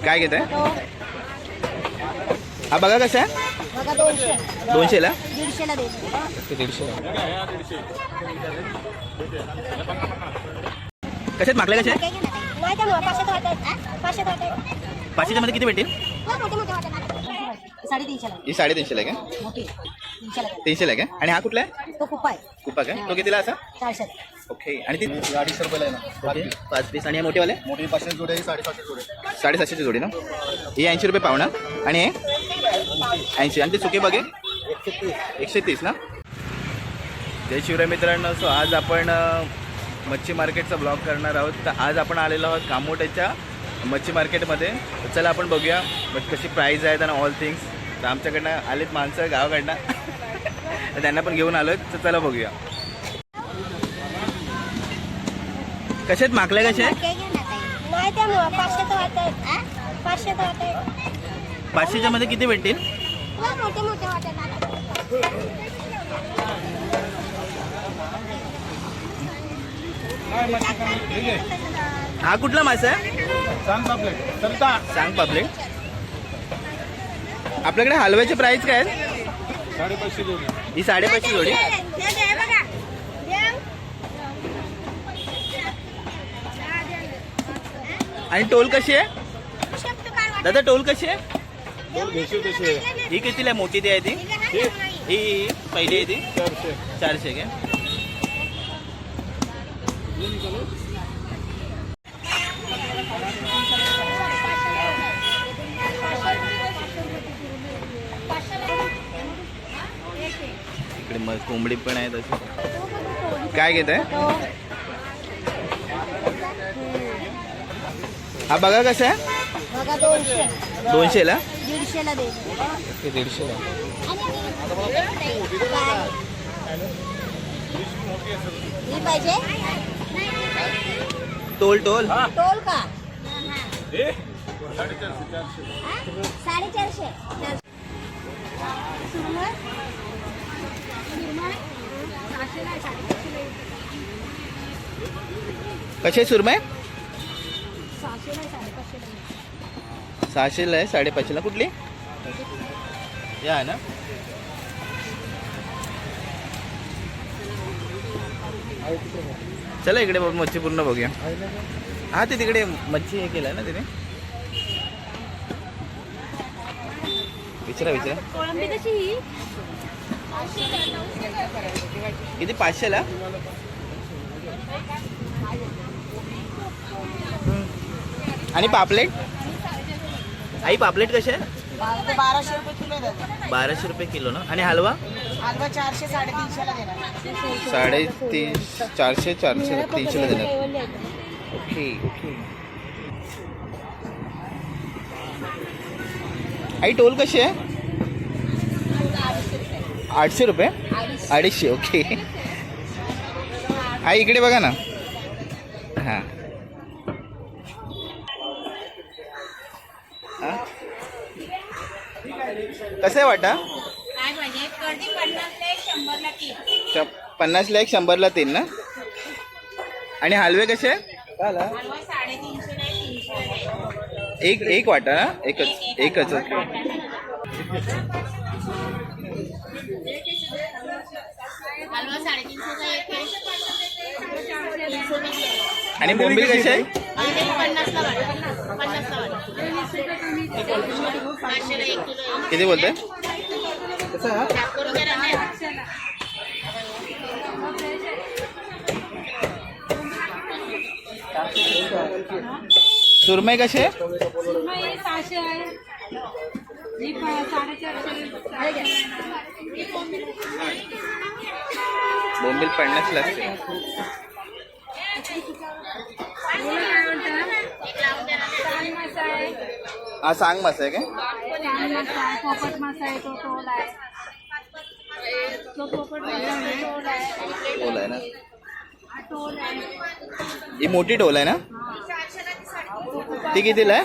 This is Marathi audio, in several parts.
काय घेत आहे? हा बघा कसं आहे? 200ला 150ला दे. 150ला. कशात मागल्या कशा आहेत? नाही त्या 500 वाटत. 500 वाटत. 500च्या मध्ये किती भेटेल? मोठे मोठे वाटत. 350ला. ही 350ला आहे का? मोठी 300ला. 300ला आहे का? आणि हा कुठला आहे? तो खूप आहे. कुपा का? तो कितीला असा? 400. ओके. आणि ती 250 रुपयाला आहे ना. Okay 5 piece. आणि हे मोठेवाले? मोठी 500 जोडी आहे, 750 जोडी आहे. 750ची जोडी ना? ही 80 रुपये पावणा. आणि हे 80. आणि ते सुके बघे 130 ना? जय शिवराय मित्रांनो. सो आज आपण मच्छी मार्केटचा ब्लॉग करणार आहोत. तर आज आपण आलेलो आहोत कामोट्याच्या मच्छी मार्केटमध्ये. तर चला आपण बघूया कशी प्राईज आहेत आणि ऑल थिंग्स. तर आमच्याकडनं आलेत माणसं गावाकडनं तर त्यांना पण घेऊन आलो. तर चला बघूया कशा आहेत माकल्या कशा आहेत? नाही त्या 500 वाटत. 500 वाटत. 500च्या मध्ये किती भेटतील? मोठे मोठे वाटत. हा कुठला मासा आहे? सांग पापलेट. चलता. सांग पापलेट. आपल्याकडे हलव्याचे प्राइस काय आहेत? 550 जोडी. ही 550 जोडी. आणि टोल कशी आहे दादा? टोल कशी आहे? घेशील तशी आहे. ही कितीला आहे? मोठी ती आहे ती? ही पहिली आहे ती 400. 400 काय? इकडे मग कोंबडी पण आहे तशी. काय घेत आहे? हा बघा कसं आहे? बघा 200. 200ला 150ला दे. 150ला. ही पाहिजे. टोल टोल टोल का? 450. 450. सुरमई. कसे सुरमय? 600 600ला आहे. 550ला. कुठली या आहे ना? चला इकडे मच्छी पूर्ण बघूया. हा ते तिकडे मच्छी हे केलं ना तिने. विचारा विचारा कोळंबी कशी ही? किती? 500ला. आणि पापलेट? आई पापलेट कसे आहे? 1200 रुपये किलो आहे दादा. 1200 रुपये किलो ना. आणि हलवा? हलवा 400 350ला देणार. 350 400 400 300ला देणार. Okay okay. आई टोल कशी आहे? 800 रुपये. 250. ओके. आई इकडे बघा ना. हां कसं आहे वाटा? काय पाहिजे? कर्दी 50ला 100ला 3. 50ला 1 100ला 3 ना. आणि हलवे कसे? हलवा 350ला 300ला. एक वाटा ना? एकच हलवा 350ला एक आहे. आणि बोंबील कसे आहे? 50ला वाटा. 50ला वाटा. 500ला 1 किलो आहे. किती बोलते? करून द्या ना. सुरमई कसे? 600 आहे. ही 450. बोंबील 50ला असते. हा सांग मासा आहे काय? पोपट मासा आहे. तो टोल आहे. तो पोपट मासा टोल आहे ना. टोल आहे. ही मोठी टोल आहे ना? ती कितीला आहे?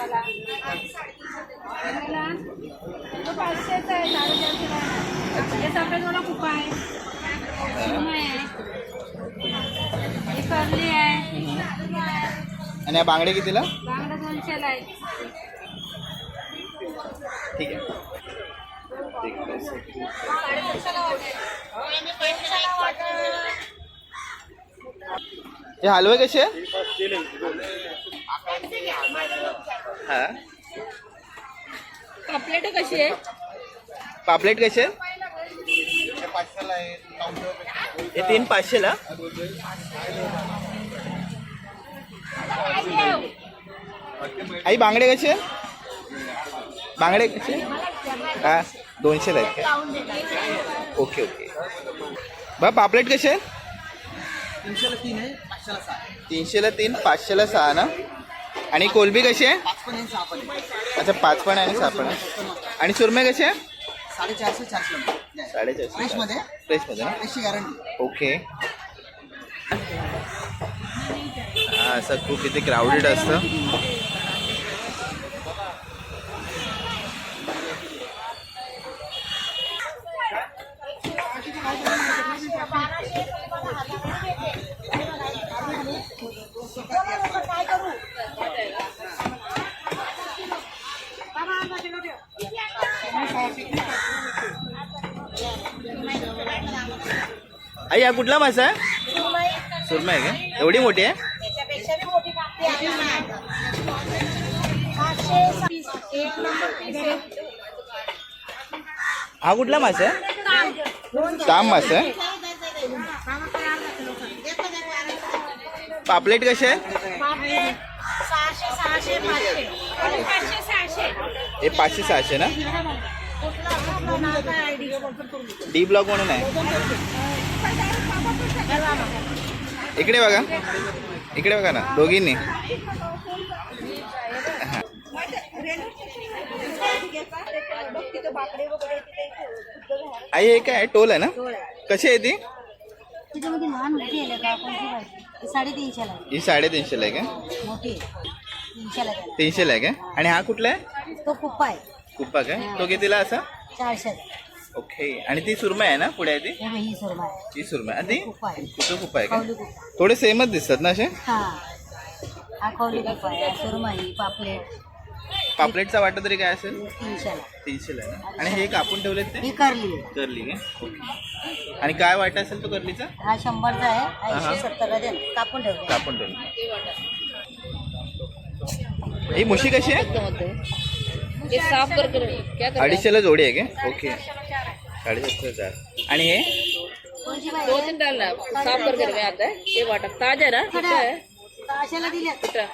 तो 500चा आहे. 450ला आहे. हे सफेदवाला खूप आहे. सुरमई आहे. ही करली आहे. आणि या बांगडे कितीला? बांगडा 200ला आहे. ठीक आहे. हे हलवे कसे आहे? हा पापलेट कशी आहे? पापलेट कसे आहे? हे 3 500ला. आई बांगडे कसे आहे? बांगडे कसे हा 200ला आहेत का? Okay okay. बा पापलेट कसे आहे? 300ला 3 500ला 6 ना. आणि कोलबी कशी आहे? अच्छा 5 पण आहे आणि 6 पण आहे. आणि सुरमे कसे आहे? 450 फ्रेशमध्ये ना. ओके. हा असं खूप इथे क्राऊडेड असतं. आई हा कुठला मासा आहे? सुरमई आहे का? एवढी मोठी आहे? हा कुठला मासा आहे? ताम मासा आहे. पापलेट कसे आहे? हे 500 600 ना. डी ब्लॉक म्हणून आहे. इकडे बघा, इकडे बघा ना दोघींनी. आई हे काय टोल आहे ना? कशी आहे ती? त्याच्यामध्ये लहान मोठी आहे का कोणती पाहिजे? 350 ला ही 350 आहे का? मोठी आहे 300 ला 300 आहे का? आणि हा कुठला आहे? तो कुप्पा आहे कुप्पा काय? तो कितीला असा? 400. ओके. आणि ती सुरमई आहे ना पुढे आहे ती? ही सुरमा आहे. ती सुरमई आणि ती कुप्पा आहे. कुठं कुप्पा आहे का? खवली कुप्पा. थोडे सेमच दिसतात ना असे. हा हा खवली कुप्पा आहे. सुरमई पापलेट पापलेटचा वाटा तरी काय असेल? 300 ला. 300 आहे ना. आणि हे कापून ठेवलेत ते ही करली आहे. करली का? ओके. आणि काय वाटा असेल तो करलीचा? हा 100चा आहे. हा. 170 ला दे कापून ठेवते. कापून ठेवली. ही मुशी कशी आहे? ये साफ करके क्या कर 250ला जोडी आहे का? ओके. 750. आणि हे कोणती दो पाहिजे? दिन डालना साफ करके रखे आता है ये वाटा ताजा ना कितना है 600 ला दिले. कितना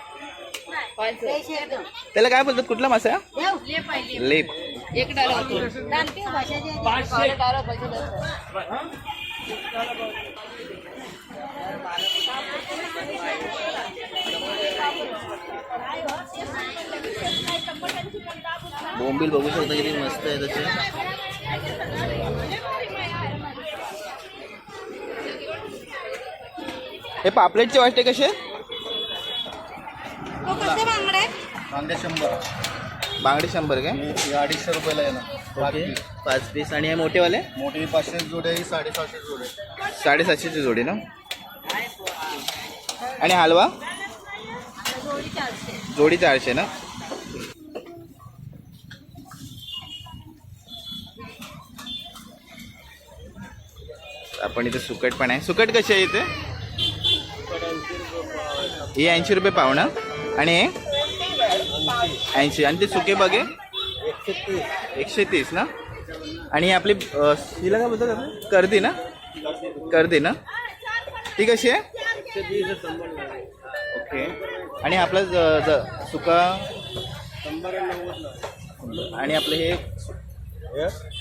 500 पैसे एकदम त्याला काय बोलतात? कुठला मासा आहे? देऊ. लेप. एक डालो डालते भाषाचे डालो पैसे दस बोंबील बघू शकता किती मस्त आहे तसे. हे पापलेटचे वाटे कसे? तो कसे बांगडे? कांदे 100. बांगडे 100 काय? हे 250 रुपयाला आहे ना. ओके. 5 पीस. आणि हे मोठेवाले मोठी 500 जोडी आहे, 750 जोडी आहे. 750ची जोडी ना. आणि हलवा जोडी 400 ना. आपण इथे सुकट पण आहे. सुकट कशी आहे इथे? ही 80 रुपये पाव ना. आणि हे 80. आणि ते सुके बघे 130 ना. आणि ही आपली हिला काय बोलतात आपण? कर्दी ना. कर्दी ना. ती कशी आहे? ओके. आणि आपला सुका आणि आपलं हे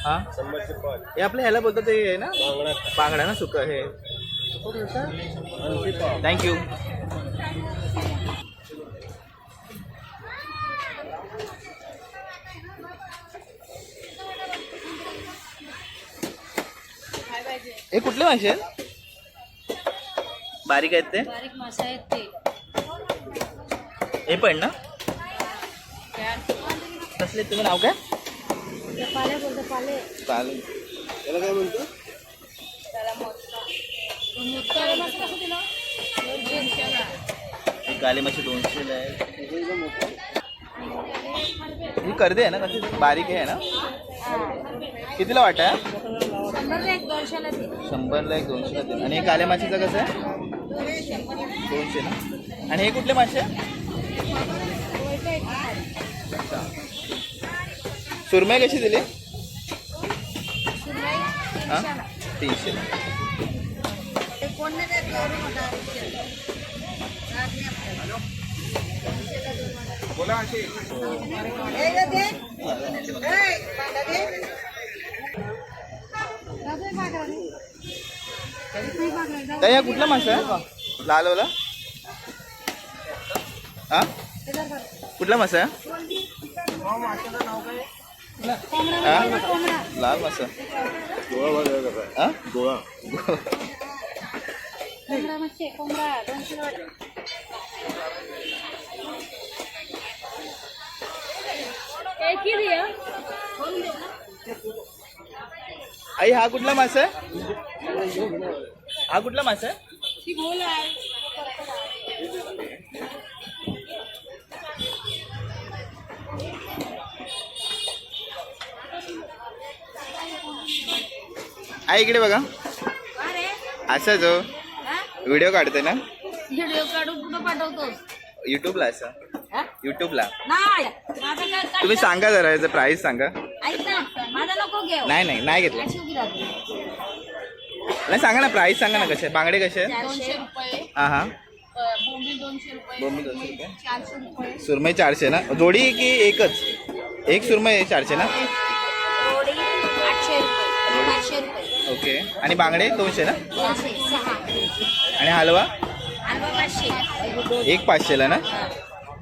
हा हे आपल्या ह्याला बोलतात ते आहे ना बांगडा ना सुका. हे थँक्यू. हे कुठले मासे आहेत? बारीक आहेत ते? बारीक मासा आहेत ते हे पण ना. कसले तुम्ही नाव काय? पाले बोलतो पाले. चालेल. त्याला काय बोलतो? काली मासे 200 आहे. ही कर्दी आहे ना कशी बारीक आहे ना. कितीला वाटा आहे? 100ला एक 200ला तीन. 100ला एक 200ला तीन. आणि हे काल्या माशीचं कसं आहे? 200 ना. आणि हे कुठले मासे? सुरमई कशी दिली? सुरमई हां 300ला. 300ला. ते कोण नाही देत एवढं मोठा. ताई हा कुठला मासा आहे? लालवाला? हा कुठला मासा आहे? हा? लाल मासा. हा? कोंबडा मच्छी कोंबडा 200 वाटा. एक ही दिया. आई हा कुठला मासा आहे? हा कुठला मासा आहे? ती बोल आहे. आई इकडे बघा. अरे असा जो व्हिडिओ काढते ना व्हिडिओ काढून कुठं पाठवतोस? युट्यूबला असा हा? युट्यूबला नाही माझा काय तुम्ही सांगा जरा याचं प्राईस सांगा. ऐक ना माझा नको घेऊ. नाही घेतलं. अशी उभी राहते. नाही सांगा ना प्राईस सांगा ना कसे बांगडे कसे आहेत? 200 रुपये. हां बोंबील 200 रुपये. बोंबील 200 रुपये. 400 रुपये. सुरमई 400 ना जोडी की एकच? एक सुरमई 400 ना. रोडी 800 रुपये. 500 रुपये. ओके. आणि बांगडे 200 ना. 6. आणि हलवा हलवा 500. एक 500ला ना.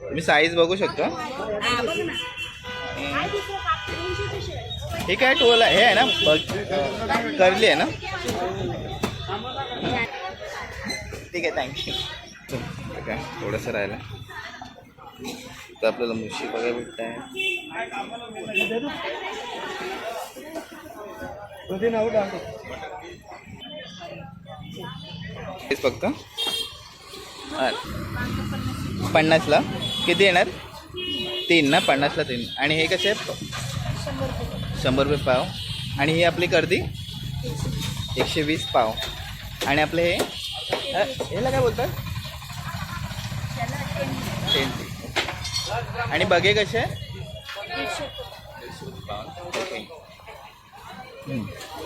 तुम्ही साईज बघू शकता. हा बघ ना. हे काय टोल आहे? हे आहे ना करली आहे ना. ठीक आहे थँक्यू. काय थोडंसं राहिलं तर आपल्याला मुशी बघायला भेटत आहे. तेच फक्त 50ला किती येणार? 3 ना. 50ला 3. आणि हे कसे 100 रुपये पाव. आणि ही आपली कर्दी 120 पाव. आणि आपले हे ह्याला काय बोलतात? 10. आणि बघे कसे? 150 पाव. ओके.